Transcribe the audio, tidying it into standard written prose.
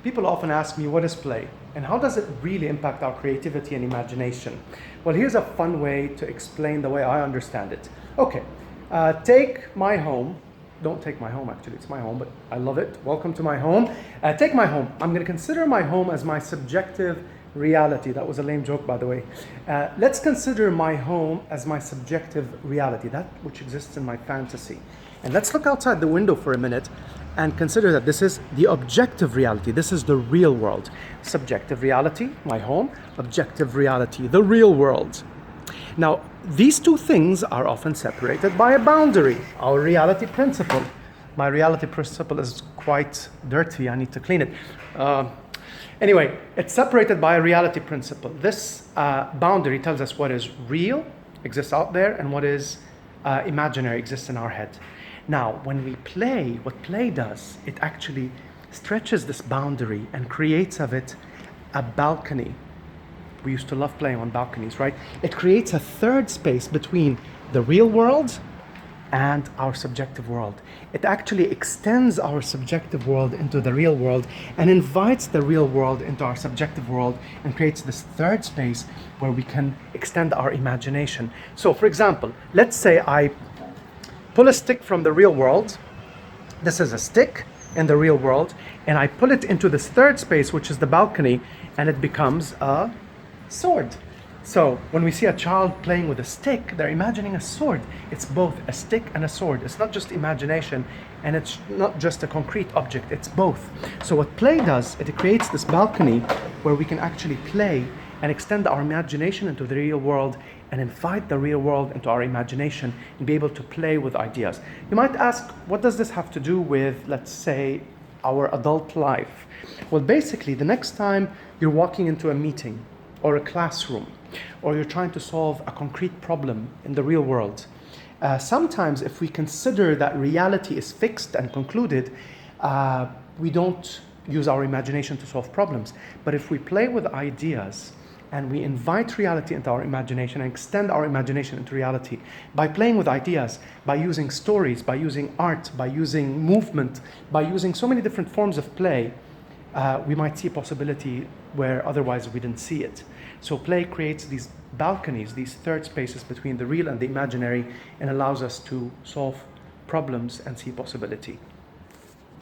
People often ask me, what is play? And how does it really impact our creativity and imagination? Well, here's a fun way to explain the way I understand it. Okay, take my home. Don't take my home, actually, it's my home, but I love it. Welcome to my home. Take my home. I'm going to consider my home as my subjective reality. That was a lame joke, by the way. Let's consider my home as my subjective reality, that which exists in my fantasy. And let's look outside the window for a minute and consider that this is the objective reality. This is the real world. Subjective reality, my home. Objective reality, the real world. Now, these two things are often separated by a boundary, our reality principle. My reality principle is quite dirty. I need to clean it. Anyway, it's separated by a reality principle. This boundary tells us what is real, exists out there, and what is imaginary, exists in our head. Now, when we play, what play does, it actually stretches this boundary and creates of it a balcony. We used to love playing on balconies, right? It creates a third space between the real world and our subjective world. It actually extends our subjective world into the real world and invites the real world into our subjective world and creates this third space where we can extend our imagination. So, for example, let's say I pull a stick from the real world. This is a stick in the real world, and I pull it into this third space, which is the balcony, and it becomes a sword. So when we see a child playing with a stick, they're imagining a sword. It's both a stick and a sword. It's not just imagination, and it's not just a concrete object. It's both. So what play does, it creates this balcony where we can actually play and extend our imagination into the real world and invite the real world into our imagination and be able to play with ideas. You might ask, what does this have to do with, let's say, our adult life? Well, basically, the next time you're walking into a meeting or a classroom, or you're trying to solve a concrete problem in the real world, sometimes if we consider that reality is fixed and concluded, we don't use our imagination to solve problems. But if we play with ideas and we invite reality into our imagination and extend our imagination into reality by playing with ideas, by using stories, by using art, by using movement, by using so many different forms of play, we might see a possibility where otherwise we didn't see it. So play creates these balconies, these third spaces between the real and the imaginary, and allows us to solve problems and see possibility.